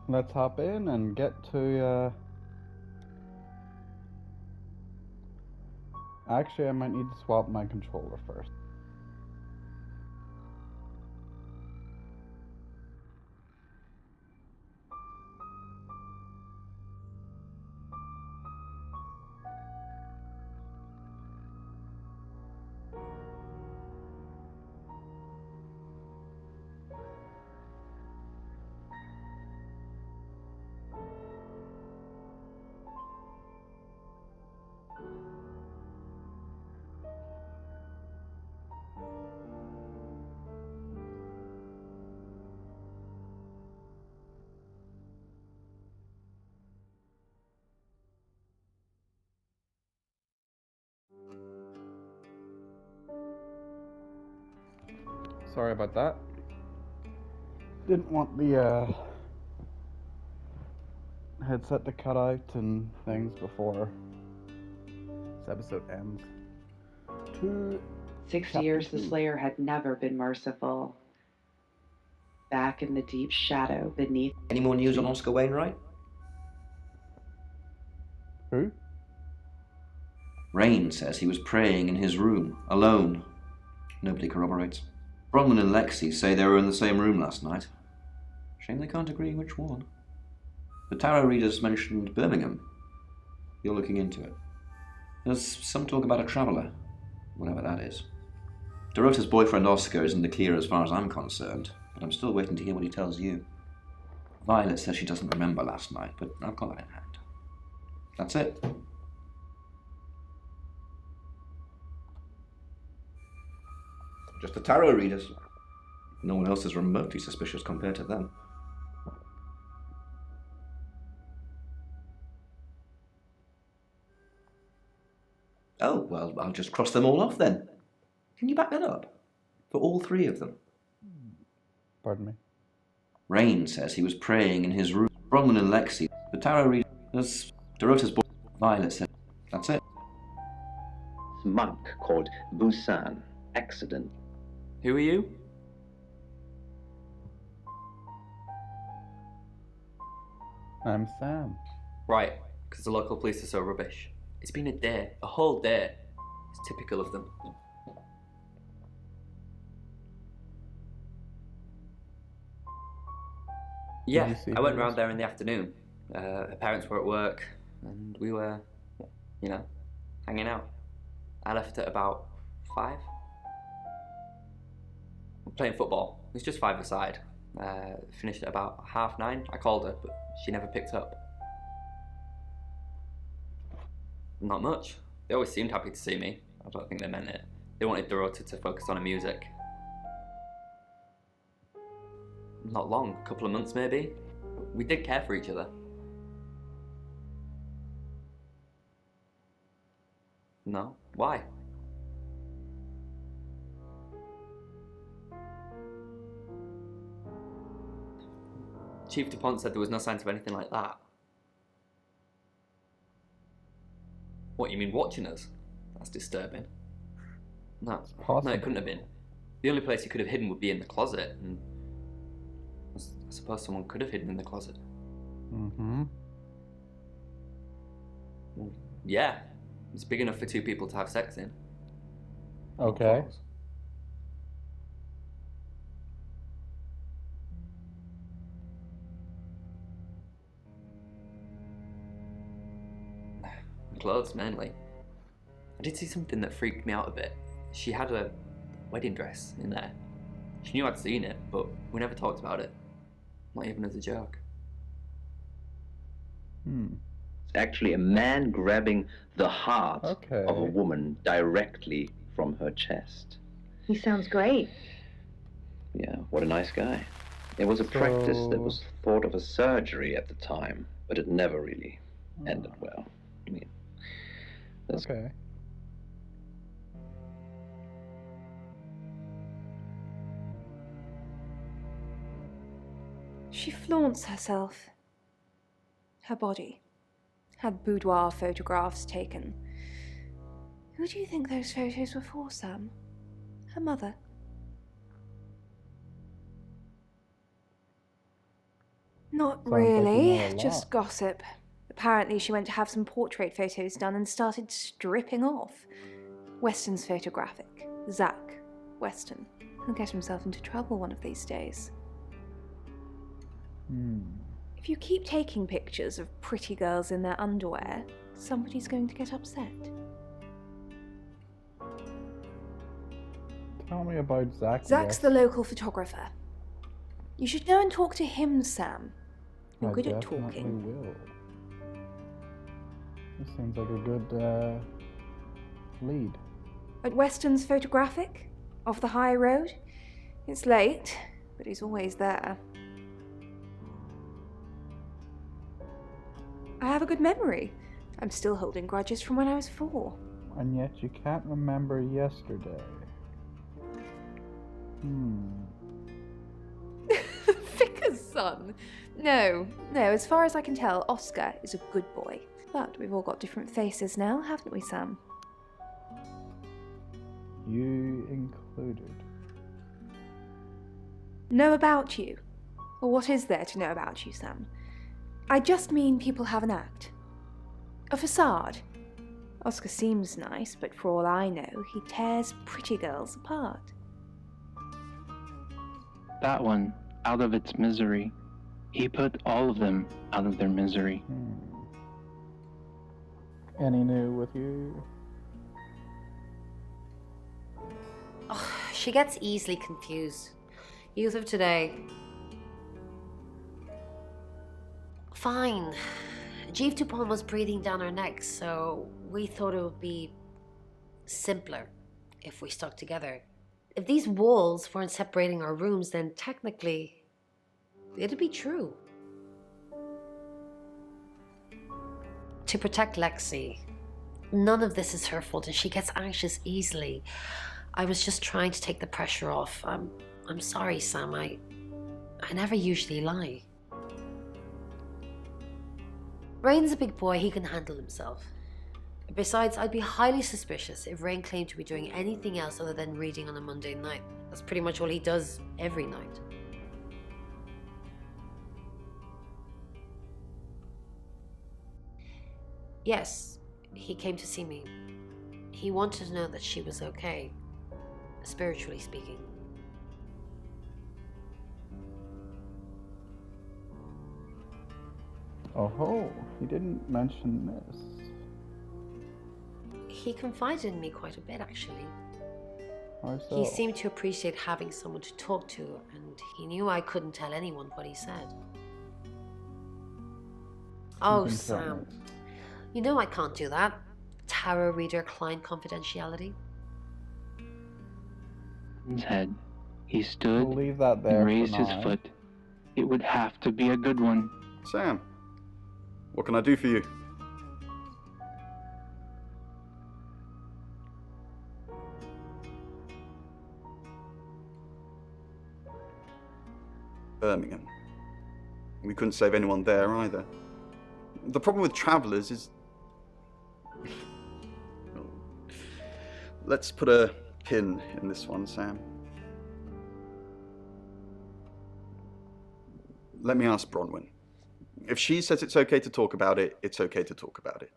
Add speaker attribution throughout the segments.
Speaker 1: let's hop in and get to, actually, I might need to swap my controller first. Sorry about that. Didn't want the headset to cut out and things before this episode ends. To
Speaker 2: 6 years, the
Speaker 1: two.
Speaker 2: Slayer had never been merciful. Back in the deep shadow beneath.
Speaker 3: Any more news on Oscar Wainwright?
Speaker 1: Who?
Speaker 3: Rain says he was praying in his room, alone. Nobody corroborates. Bronwyn and Lexi say they were in the same room last night. Shame they can't agree which one. The tarot readers mentioned Birmingham. You're looking into it. There's some talk about a traveller, whatever that is. Dorota's boyfriend Oscar is in the clear as far as I'm concerned, but I'm still waiting to hear what he tells you. Violet says she doesn't remember last night, but I've got that in hand. That's it. Just the tarot readers. No one else is remotely suspicious compared to them. Oh, well, I'll just cross them all off then. Can you back that up? For all three of them?
Speaker 1: Pardon me.
Speaker 3: Rain says he was praying in his room. Bronwyn and Lexi. The tarot readers. Dorota's boy. Violet said. That's it.
Speaker 4: Monk called Busan. Accident.
Speaker 5: Who are you?
Speaker 1: I'm Sam.
Speaker 5: Right, because the local police are so rubbish. It's been a day, a whole day. It's typical of them. Yeah, I went round there in the afternoon. Her parents were at work, and we were, hanging out. I left at about 5. We're playing football. It was just 5-a-side. Finished at about 9:30. I called her, but she never picked up. Not much. They always seemed happy to see me. I don't think they meant it. They wanted Dorota to focus on her music. Not long, a couple of months maybe. We did care for each other. No? Why? Chief DuPont said there was no signs of anything like that. What, you mean watching us? That's disturbing. No, it couldn't have been. The only place he could have hidden would be in the closet, and I suppose someone could have hidden in the closet.
Speaker 1: Mm-hmm.
Speaker 5: Well, yeah, it's big enough for 2 people to have sex in.
Speaker 1: Okay.
Speaker 5: Clothes, mainly. I did see something that freaked me out a bit. She had a wedding dress in there. She knew I'd seen it, but we never talked about it. Not even as a joke.
Speaker 4: It's actually a man grabbing the heart of a woman directly from her chest.
Speaker 6: He sounds great.
Speaker 4: Yeah, what a nice guy. It was a practice that was thought of as surgery at the time, but it never really ended well. I mean,
Speaker 1: okay.
Speaker 6: She flaunts herself. Her body. Had boudoir photographs taken. Who do you think those photos were for, Sam? Her mother? Not
Speaker 1: Sounds like you
Speaker 6: really,
Speaker 1: know a
Speaker 6: just
Speaker 1: lot.
Speaker 6: gossip. Apparently, she went to have some portrait photos done and started stripping off. Weston's photographic. Zach Weston. He'll get himself into trouble one of these days. If you keep taking pictures of pretty girls in their underwear, somebody's going to get upset.
Speaker 1: Tell me about Zach.
Speaker 6: Zach's the local photographer. You should go and talk to him, Sam. You're good at
Speaker 1: definitely
Speaker 6: talking.
Speaker 1: will. This seems like a good lead.
Speaker 6: At Weston's photographic? Off the high road? It's late, but he's always there. I have a good memory. I'm still holding grudges from when I was 4.
Speaker 1: And yet you can't remember yesterday.
Speaker 6: Vicar's son. No, as far as I can tell, Oscar is a good boy. But we've all got different faces now, haven't we, Sam?
Speaker 1: You included.
Speaker 6: Know about you? Well, what is there to know about you, Sam? I just mean people have an act. A facade. Oscar seems nice, but for all I know, he tears pretty girls apart.
Speaker 7: That one, out of its misery. He put all of them out of their misery.
Speaker 1: Any new with you?
Speaker 8: Oh, she gets easily confused. Youth of today. Fine. Jeeve Dupont was breathing down our necks, so we thought it would be simpler if we stuck together. If these walls weren't separating our rooms, then technically it'd be true. To protect Lexi. None of this is her fault, and she gets anxious easily. I was just trying to take the pressure off. I'm sorry, Sam. I never usually lie. Rain's a big boy, he can handle himself. Besides, I'd be highly suspicious if Rain claimed to be doing anything else other than reading on a Monday night. That's pretty much all he does every night. Yes, he came to see me. He wanted to know that she was okay, spiritually speaking.
Speaker 1: Oh, he didn't mention this.
Speaker 8: He confided in me quite a bit, actually.
Speaker 1: How so?
Speaker 8: He seemed to appreciate having someone to talk to, and he knew I couldn't tell anyone what he said. Oh,
Speaker 1: can tell
Speaker 8: Sam.
Speaker 1: me.
Speaker 8: You know I can't do that. Tarot reader client confidentiality.
Speaker 7: His head. He stood
Speaker 1: We'll leave that there
Speaker 7: and
Speaker 1: for
Speaker 7: raised his
Speaker 1: now.
Speaker 7: foot. It would have to be a good one.
Speaker 9: Sam, what can I do for you? Birmingham. We couldn't save anyone there either. The problem with travellers is... Let's put a pin in this one, Sam. Let me ask Bronwyn. If she says it's okay to talk about it, it's okay to talk about it.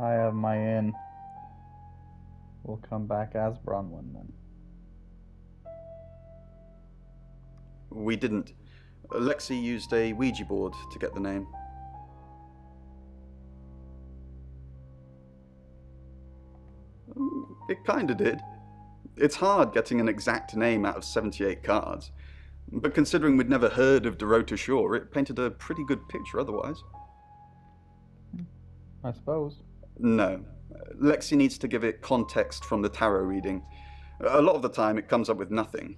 Speaker 1: I have my in. We'll come back as Bronwyn then.
Speaker 9: We didn't. Lexi used a Ouija board to get the name. It kinda did. It's hard getting an exact name out of 78 cards. But considering we'd never heard of Dorota Shaw, it painted a pretty good picture otherwise.
Speaker 1: I suppose.
Speaker 9: No. Lexi needs to give it context from the tarot reading. A lot of the time it comes up with nothing.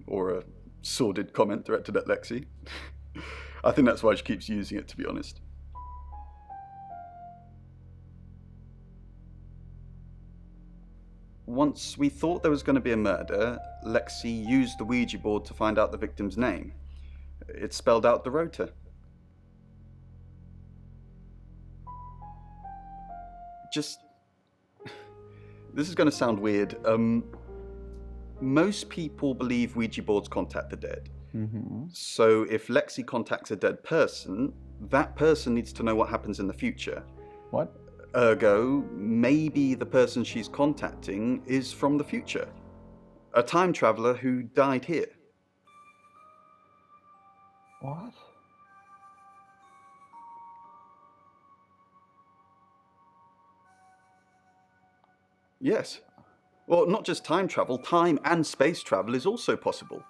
Speaker 9: Or a sordid comment directed at Lexi. I think that's why she keeps using it, to be honest. Once we thought there was going to be a murder, Lexi used the Ouija board to find out the victim's name. It spelled out Dorota. Just... This is going to sound weird. Most people believe Ouija boards contact the dead.
Speaker 1: Mm-hmm.
Speaker 9: So if Lexi contacts a dead person, that person needs to know what happens in the future.
Speaker 1: What?
Speaker 9: Ergo, maybe the person she's contacting is from the future. A time traveler who died here.
Speaker 1: What?
Speaker 9: Yes. Well, not just time travel, time and space travel is also possible.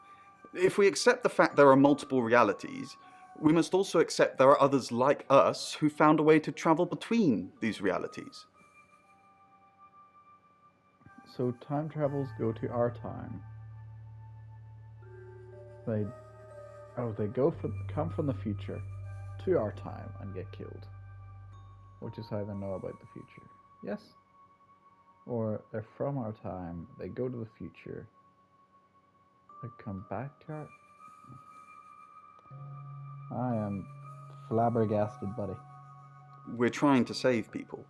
Speaker 9: If we accept the fact there are multiple realities, we must also accept there are others like us who found a way to travel between these realities.
Speaker 1: So time travels go to our time. They come from the future to our time and get killed. Which is how they know about the future. Yes? Or they're from our time, they go to the future, they come back to our... I am flabbergasted, buddy.
Speaker 9: We're trying to save people.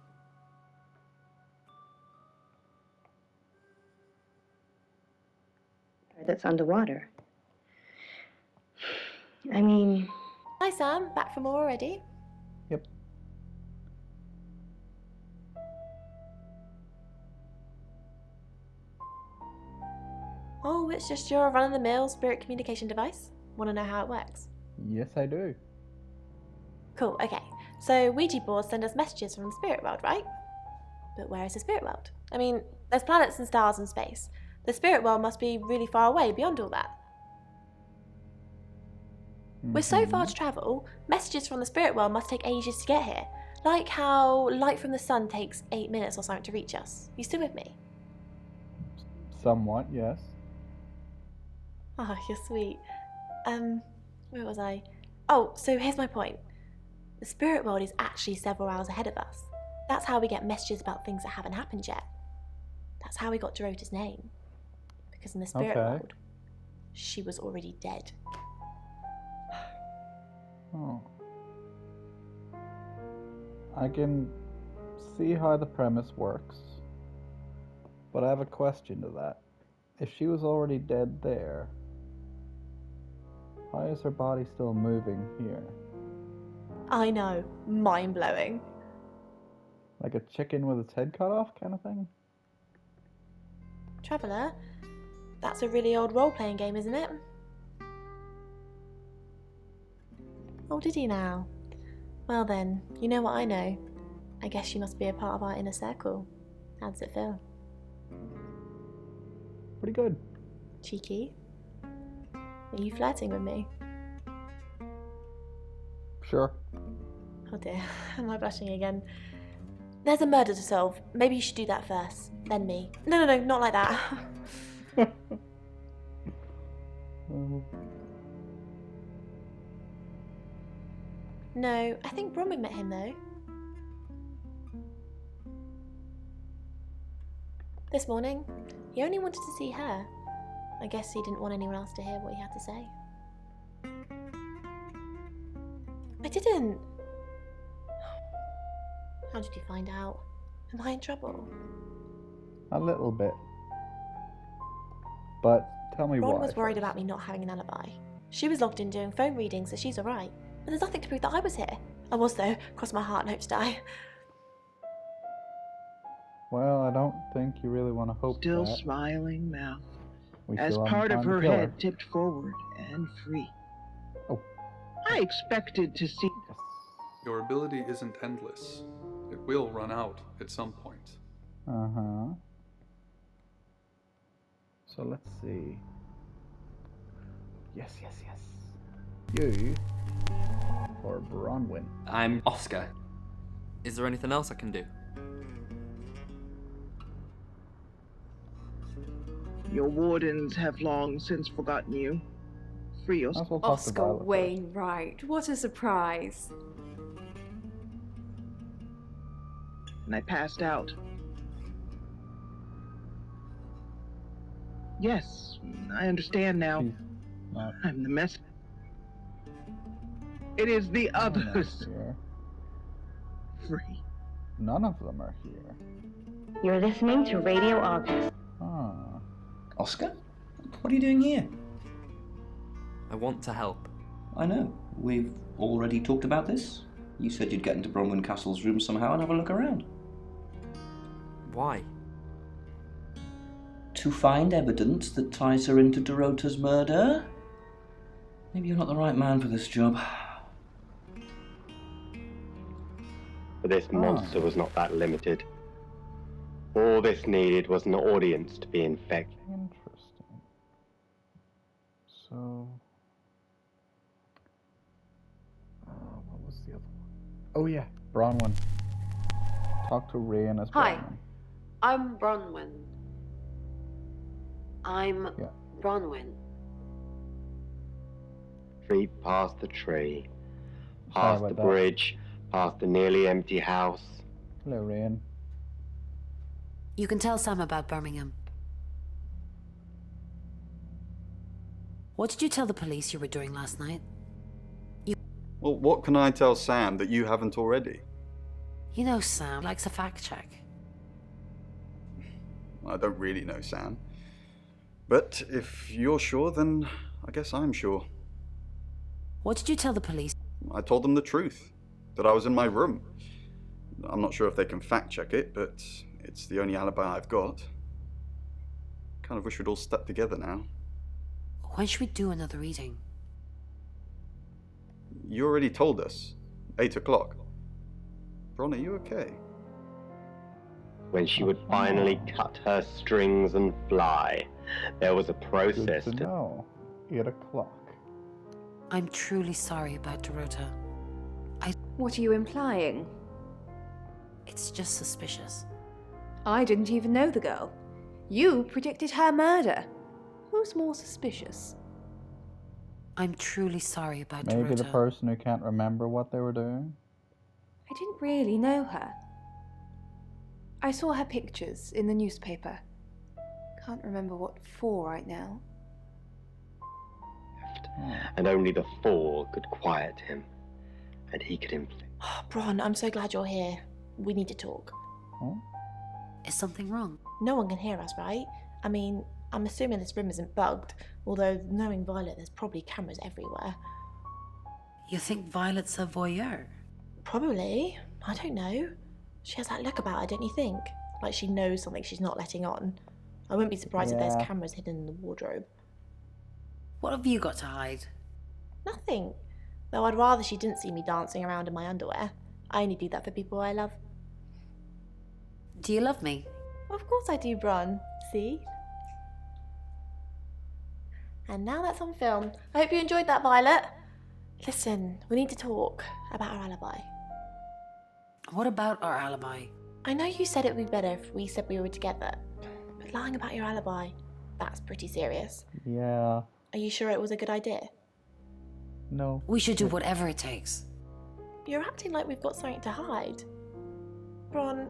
Speaker 10: That's underwater. I mean...
Speaker 11: Hi Sam, back from more already?
Speaker 1: Yep.
Speaker 11: Oh, it's just your run-of-the-mill spirit communication device? Want to know how it works?
Speaker 1: Yes, I do.
Speaker 11: Cool, okay. So Ouija boards send us messages from the spirit world, right? But where is the spirit world? I mean, there's planets and stars in space. The spirit world must be really far away beyond all that. With so far to travel, messages from the spirit world must take ages to get here. Like how light from the sun takes 8 minutes or something to reach us. You still with me?
Speaker 1: Somewhat, yes.
Speaker 11: Oh, you're sweet. Where was I? Oh, so here's my point. The spirit world is actually several hours ahead of us. That's how we get messages about things that haven't happened yet. That's how we got Dorota's name. Because in the spirit world, she was already dead.
Speaker 1: Oh. I can see how the premise works, but I have a question to that. If she was already dead there, why is her body still moving here?
Speaker 11: I know, mind-blowing.
Speaker 1: Like a chicken with its head cut off kind of thing?
Speaker 11: Traveller, that's a really old role-playing game, isn't it? Oh, did he now? Well then, you know what I know. I guess you must be a part of our inner circle. How does it feel?
Speaker 1: Pretty good.
Speaker 11: Cheeky? Are you flirting with me?
Speaker 1: Sure.
Speaker 11: Oh dear, am I blushing again? There's a murder to solve. Maybe you should do that first, then me. No, not like that. No, I think Bronwyn met him though. This morning. He only wanted to see her. I guess he didn't want anyone else to hear what he had to say. I didn't. How did you find out? Am I in trouble?
Speaker 1: A little bit. But tell me why.
Speaker 11: Ron was worried about me not having an alibi. She was logged in doing phone readings, so she's alright. But there's nothing to prove that I was here. I was though, cross my heart and hope to die.
Speaker 1: Well, I don't think you really want to hope
Speaker 12: Still
Speaker 1: that.
Speaker 12: smiling mouth,
Speaker 1: We
Speaker 12: as
Speaker 1: still
Speaker 12: part
Speaker 1: haven't
Speaker 12: of
Speaker 1: found
Speaker 12: her
Speaker 1: the killer.
Speaker 12: head tipped forward and free.
Speaker 1: Oh.
Speaker 12: I expected to see...
Speaker 1: Yes.
Speaker 13: Your ability isn't endless. It will run out at some point.
Speaker 1: Uh-huh. So let's see. Yes. You or Bronwyn.
Speaker 5: I'm Oscar. Is there anything else I can do?
Speaker 12: Your wardens have long since forgotten you. Free yourself.
Speaker 6: Oscar Wainwright, what a surprise.
Speaker 12: And I passed out. Yes, I understand now. I'm the mess. It is the others. Free.
Speaker 1: None of them are here.
Speaker 10: You're listening to Radio August.
Speaker 1: Ah.
Speaker 3: Oscar? What are you doing here?
Speaker 5: I want to help.
Speaker 3: I know. We've already talked about this. You said you'd get into Bronwyn Castle's room somehow and have a look around.
Speaker 5: Why?
Speaker 3: To find evidence that ties her into Dorota's murder? Maybe you're not the right man for this job.
Speaker 14: But this monster was not that limited. All this needed was an audience to be infected.
Speaker 1: Interesting. So... what was the other one? Oh yeah, Bronwyn. Talk to Rain as
Speaker 8: Hi,
Speaker 1: Bronwyn.
Speaker 8: I'm Bronwyn. Bronwyn.
Speaker 14: Street past the tree,
Speaker 1: Sorry
Speaker 14: past
Speaker 1: about
Speaker 14: the
Speaker 1: that.
Speaker 14: bridge, past the nearly empty house.
Speaker 1: Hello, Rain.
Speaker 8: You can tell Sam about Birmingham. What did you tell the police you were doing last night?
Speaker 9: Well, what can I tell Sam that you haven't already?
Speaker 8: You know Sam likes a fact check.
Speaker 9: I don't really know Sam. But if you're sure, then I guess I'm sure.
Speaker 8: What did you tell the police?
Speaker 9: I told them the truth. That I was in my room. I'm not sure if they can fact check it, but it's the only alibi I've got. Kind of wish we'd all stuck together now.
Speaker 8: When should we do another reading?
Speaker 9: You already told us. 8 o'clock. Bron, are you okay?
Speaker 14: When she would finally cut her strings and fly, there was a process
Speaker 1: Good to know. 8 o'clock.
Speaker 8: I'm truly sorry about Dorota.
Speaker 6: What are you implying?
Speaker 8: It's just suspicious.
Speaker 6: I didn't even know the girl. You predicted her murder. Who's more suspicious?
Speaker 8: I'm truly sorry about
Speaker 1: Maybe
Speaker 8: Dorota.
Speaker 1: the person who can't remember what they were doing?
Speaker 6: I didn't really know her. I saw her pictures in the newspaper. Can't remember what for right now.
Speaker 14: and only the fall could quiet him, and he could inflict.
Speaker 11: Bron, I'm so glad you're here. We need to talk.
Speaker 8: Is something wrong?
Speaker 11: No one can hear us, right? I mean, I'm assuming this room isn't bugged, although knowing Violet, there's probably cameras everywhere.
Speaker 8: You think Violet's a voyeur?
Speaker 11: Probably. I don't know. She has that look about her, don't you think? Like she knows something she's not letting on. I wouldn't be surprised if there's cameras hidden in the wardrobe.
Speaker 8: What have you got to hide?
Speaker 11: Nothing. Though I'd rather she didn't see me dancing around in my underwear. I only do that for people I love.
Speaker 8: Do you love me?
Speaker 11: Of course I do, Bron. See? And now that's on film. I hope you enjoyed that, Violet. Listen, we need to talk about our alibi.
Speaker 8: What about our alibi?
Speaker 11: I know you said it would be better if we said we were together, but lying about your alibi, that's pretty serious.
Speaker 1: Yeah.
Speaker 11: Are you sure it was a good idea?
Speaker 1: No.
Speaker 8: We should do whatever it takes.
Speaker 11: You're acting like we've got something to hide. Bron,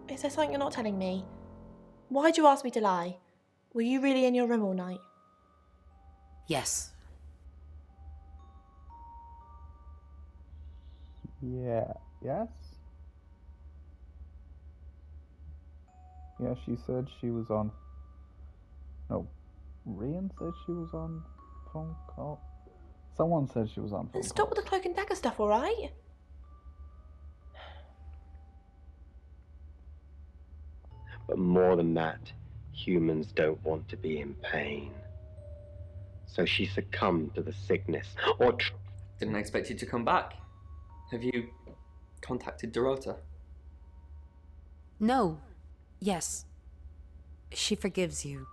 Speaker 11: is there something you're not telling me? Why'd you ask me to lie? Were you really in your room all night?
Speaker 8: Yes.
Speaker 1: Yeah. Yes? Yeah, she said she was on... No. Rian said she was on phone call. Someone said she was on phone
Speaker 11: Stop with the cloak and dagger stuff, alright?
Speaker 14: But more than that, humans don't want to be in pain. So she succumbed to the sickness, or...
Speaker 5: Didn't expect you to come back. Have you contacted Dorota?
Speaker 8: No. Yes. She forgives you.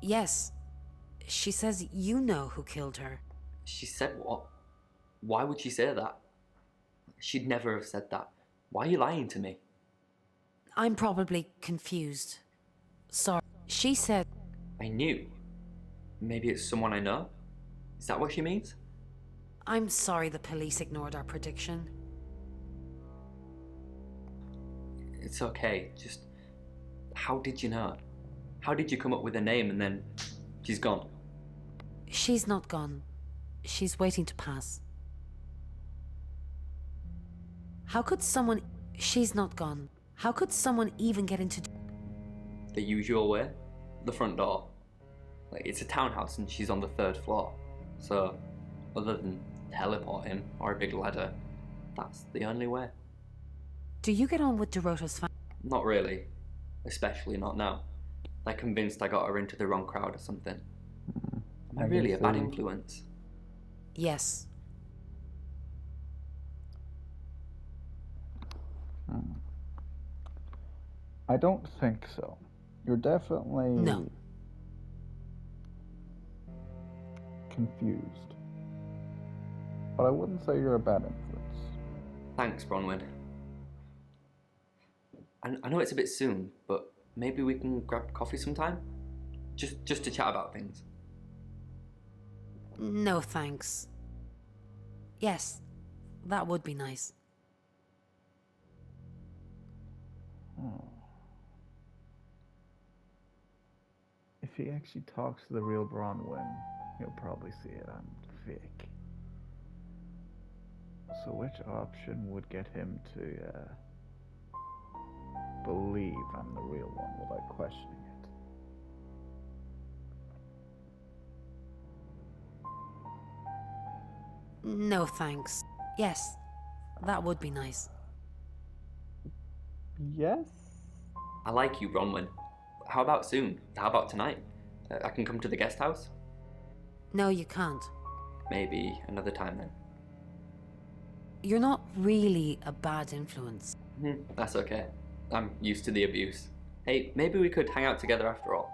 Speaker 8: Yes. She says you know who killed her.
Speaker 5: She said what? Why would she say that? She'd never have said that. Why are you lying to me?
Speaker 8: I'm probably confused. Sorry. She said...
Speaker 5: I knew. Maybe it's someone I know? Is that what she means?
Speaker 8: I'm sorry the police ignored our prediction.
Speaker 5: It's okay, just... How did you know? How did you come up with a name and then she's gone?
Speaker 8: She's not gone. She's waiting to pass. How could someone... She's not gone. How could someone even get into...
Speaker 5: the usual way, the front door. Like, it's a townhouse and she's on the 3rd floor. So, other than teleporting or a big ladder, that's the only way.
Speaker 15: Do you get on with Dorota's family?
Speaker 5: Not really. Especially not now. They're convinced I got her into the wrong crowd or something. Am I really a bad influence?
Speaker 15: Yes.
Speaker 1: I don't think so. You're definitely
Speaker 15: No.
Speaker 1: confused. But I wouldn't say you're a bad influence.
Speaker 5: Thanks, Bronwyn. I know it's a bit soon, but maybe we can grab coffee sometime? Just to chat about things.
Speaker 15: No, thanks. Yes, that would be nice.
Speaker 1: If he actually talks to the real Bronwyn, he'll probably see it I'm fake. So which option would get him to believe I'm the real one without questioning it?
Speaker 15: No, thanks. Yes, that would be nice.
Speaker 1: Yes?
Speaker 5: I like you, Bronwyn. How about soon? How about tonight? I can come to the guest house?
Speaker 15: No, you can't.
Speaker 5: Maybe another time then.
Speaker 15: You're not really a bad influence.
Speaker 5: That's okay. I'm used to the abuse. Hey, maybe we could hang out together after all.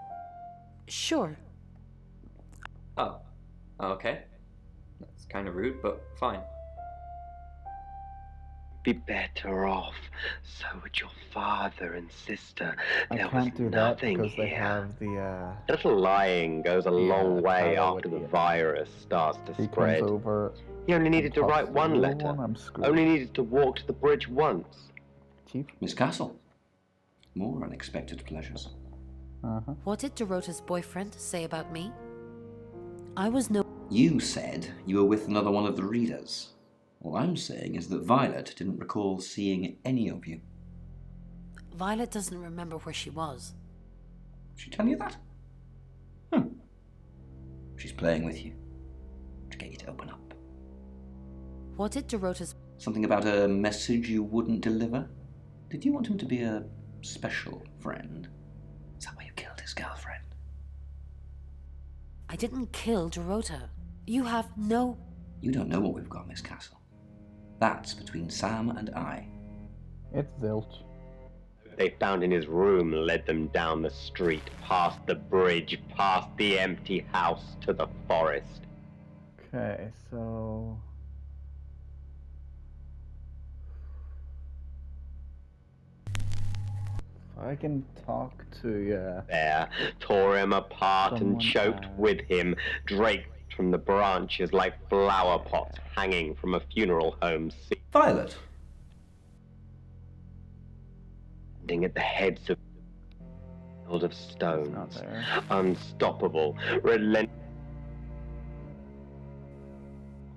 Speaker 15: Sure.
Speaker 5: Oh, okay. That's kind of rude, but fine.
Speaker 14: Be better off. So would your father and sister.
Speaker 1: I
Speaker 14: There
Speaker 1: can't
Speaker 14: was
Speaker 1: do that
Speaker 14: nothing
Speaker 1: because they
Speaker 14: here.
Speaker 1: have the
Speaker 14: A little lying goes a long way
Speaker 1: power
Speaker 14: after
Speaker 1: with
Speaker 14: the
Speaker 1: the-
Speaker 14: virus starts to
Speaker 1: He
Speaker 14: spread.
Speaker 1: comes over.
Speaker 14: He only needed to
Speaker 1: talks
Speaker 14: write
Speaker 1: to
Speaker 14: one
Speaker 1: the real
Speaker 14: letter.
Speaker 1: one, I'm screwed.
Speaker 14: Only needed to walk to the bridge once.
Speaker 1: Chief?
Speaker 3: Miss Castle. More unexpected pleasures.
Speaker 15: What did Dorota's boyfriend say about me? I was no...
Speaker 3: You said you were with another one of the readers. All I'm saying is that Violet didn't recall seeing any of you.
Speaker 15: Violet doesn't remember where she was.
Speaker 3: Did she tell you that? She's playing with you to get you to open up.
Speaker 15: What did Dorota's...
Speaker 3: Something about a message you wouldn't deliver? Did you want him to be a special friend? Is that why you killed his girlfriend?
Speaker 15: I didn't kill Dorota. You have no...
Speaker 3: You don't know what we've got, Miss Castle. That's between Sam and I.
Speaker 1: It's zilch.
Speaker 14: They found in his room led them down the street, past the bridge, past the empty house, to the forest.
Speaker 1: Okay, so... I can talk to
Speaker 14: There, tore him apart
Speaker 1: Someone
Speaker 14: and choked with him, draped from the branches like flower pots hanging from a funeral home ceiling.
Speaker 3: Violet.
Speaker 14: Standing at the heads of stones, unstoppable, relentless,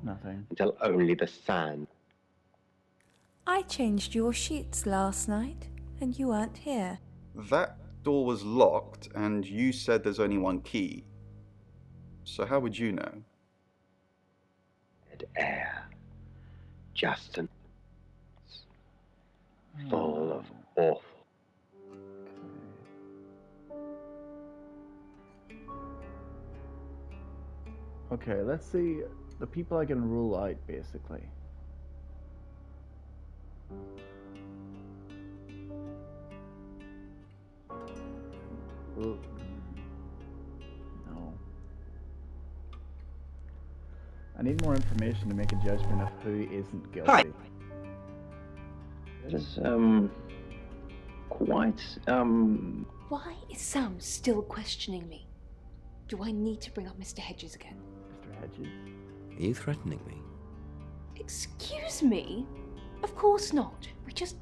Speaker 1: nothing.
Speaker 14: until only the sand.
Speaker 6: I changed your sheets last night, and you weren't here.
Speaker 9: That door was locked, and you said there's only one key. So how would you know?
Speaker 14: Dead air, just an full of awful.
Speaker 1: Okay, let's see the people I can rule out, basically. No. I need more information to make a judgment of who isn't guilty.
Speaker 7: Hi. That is, quite,
Speaker 6: Why is Sam still questioning me? Do I need to bring up Mr. Hedges again?
Speaker 1: Mr. Hedges?
Speaker 16: Are you threatening me?
Speaker 6: Excuse me? Of course not. We just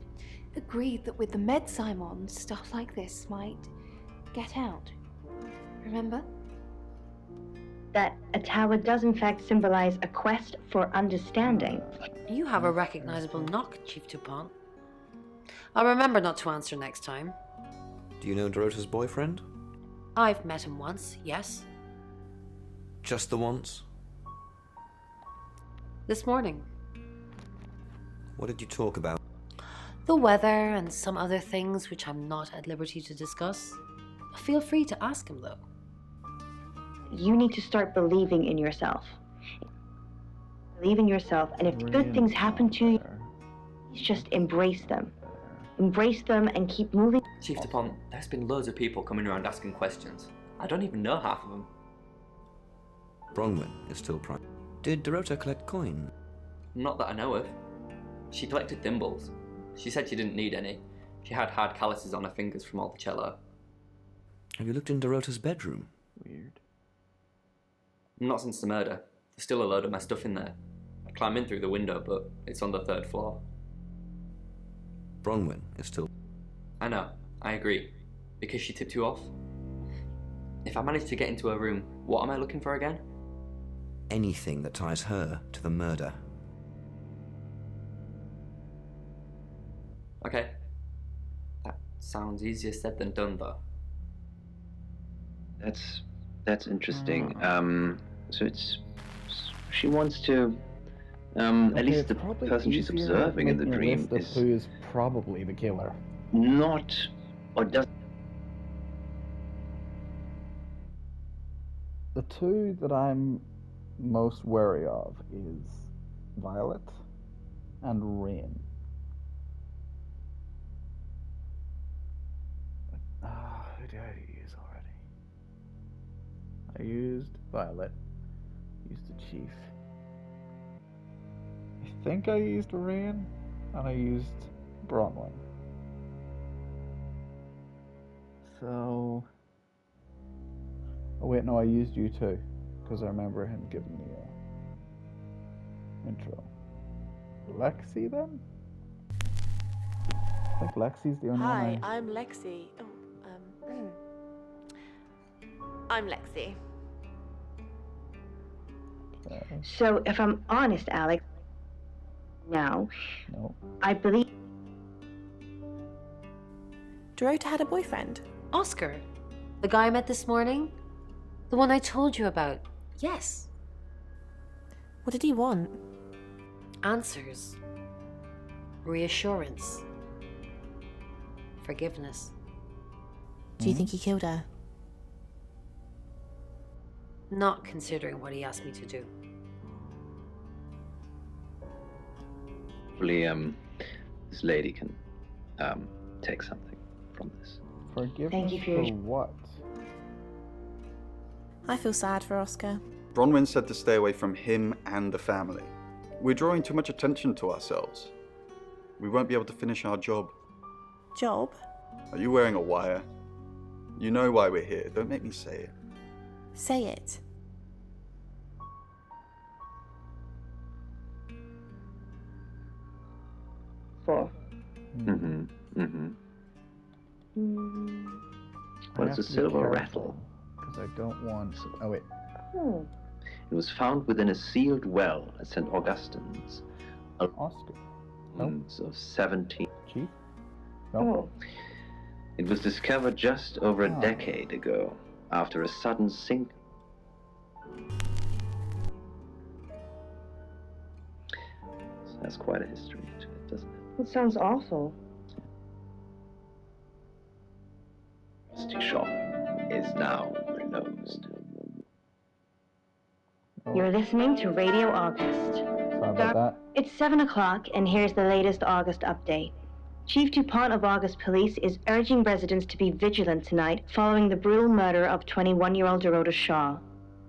Speaker 6: agreed that with the meds I'm on, stuff like this might get out. Remember?
Speaker 10: That a tower does in fact symbolize a quest for understanding.
Speaker 8: You have a recognizable knock, Chief Dupont. I'll remember not to answer next time.
Speaker 16: Do you know Dorota's boyfriend?
Speaker 15: I've met him once, yes.
Speaker 16: Just the once?
Speaker 15: This morning.
Speaker 16: What did you talk about?
Speaker 15: The weather and some other things which I'm not at liberty to discuss. Feel free to ask him, though.
Speaker 10: You need to start believing in yourself. Believe in yourself, and if good things happen to you, just embrace them. Embrace them and keep moving.
Speaker 5: Chief DuPont, there's been loads of people coming around asking questions. I don't even know half of them.
Speaker 16: Bronwyn is still prime. Did Dorota collect coin?
Speaker 5: Not that I know of. She collected thimbles. She said she didn't need any. She had hard calluses on her fingers from all the cello.
Speaker 16: Have you looked in Dorota's bedroom?
Speaker 1: Weird.
Speaker 5: Not since the murder. There's still a load of my stuff in there. I climb in through the window, but it's on the 3rd floor.
Speaker 16: Bronwyn is still...
Speaker 5: I know, I agree. Because she tipped you off? If I manage to get into her room, what am I looking for again?
Speaker 16: Anything that ties her to the murder.
Speaker 5: Okay. That sounds easier said than done, though.
Speaker 4: That's interesting. So it's... She wants to... at least the person she's observing in the dream is...
Speaker 1: who is probably the killer.
Speaker 4: Not... or doesn't...
Speaker 1: The two that I'm most wary of is Violet and Rain. Who did I use already? I used Violet, used the Chief. I think I used Rain, and I used Bronwyn. So... Oh wait, no, I used you too, because I remember him giving me a intro. Lexi then? I think Lexi's the only one.
Speaker 11: Hi, I'm Lexi. I'm Lexi.
Speaker 1: Okay.
Speaker 10: So, if I'm honest, Alex, now,
Speaker 1: No.
Speaker 10: I believe...
Speaker 11: Dorota had a boyfriend.
Speaker 15: Oscar, the guy I met this morning? The one I told you about. Yes.
Speaker 11: What did he want?
Speaker 15: Answers. Reassurance. Forgiveness.
Speaker 11: Do you think he killed her?
Speaker 15: Not considering what he asked me to do.
Speaker 4: Hopefully, this lady can, take something from this.
Speaker 1: Forgiveness
Speaker 10: Thank you
Speaker 1: for
Speaker 10: for
Speaker 1: what?
Speaker 11: I feel sad for Oscar.
Speaker 9: Bronwyn said to stay away from him and the family. We're drawing too much attention to ourselves. We won't be able to finish our job.
Speaker 11: Job?
Speaker 9: Are you wearing a wire? You know why we're here. Don't make me say it.
Speaker 11: Say it.
Speaker 10: For.
Speaker 4: What's a silver rattle?
Speaker 1: Because I don't want... Oh wait.
Speaker 4: It was found within a sealed well at St. Augustine's.
Speaker 1: Oscar.
Speaker 4: Of 17.
Speaker 1: Chief?
Speaker 10: No.
Speaker 4: It was discovered just over a decade ago, after a sudden sink. So that's quite a history to it, doesn't it?
Speaker 10: It sounds awful.
Speaker 4: Rusty shop is now closed.
Speaker 10: You're listening to Radio August.
Speaker 1: Sorry about that.
Speaker 10: It's 7 o'clock, and here's the latest August update. Chief DuPont of August Police is urging residents to be vigilant tonight following the brutal murder of 21-year-old Dorota Shaw.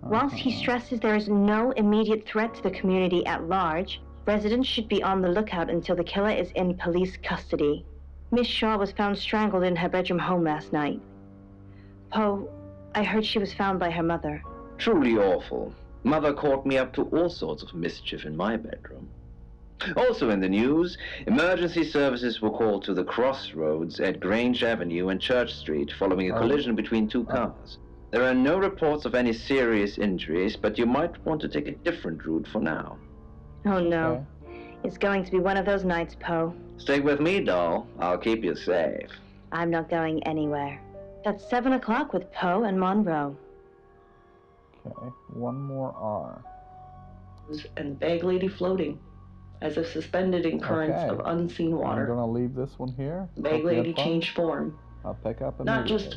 Speaker 10: Whilst he stresses there is no immediate threat to the community at large, residents should be on the lookout until the killer is in police custody. Miss Shaw was found strangled in her bedroom home last night. Poe, I heard she was found by her mother.
Speaker 4: Truly awful. Mother caught me up to all sorts of mischief in my bedroom. Also in the news, emergency services were called to the crossroads at Grange Avenue and Church Street following a collision between two cars. There are no reports of any serious injuries, but you might want to take a different route for now.
Speaker 10: Oh no. It's going to be one of those nights, Poe.
Speaker 4: Stick with me, doll. I'll keep you safe.
Speaker 10: I'm not going anywhere. That's 7 o'clock with Poe and Monroe.
Speaker 1: Okay, one more R.
Speaker 2: And bag lady floating, as if suspended in currents
Speaker 1: Okay.
Speaker 2: of unseen water.
Speaker 1: I'm gonna leave this one here.
Speaker 2: Bag
Speaker 1: Hope you had
Speaker 2: lady
Speaker 1: fun.
Speaker 2: changed form.
Speaker 1: I'll pick up
Speaker 2: Not
Speaker 1: immediately.
Speaker 2: just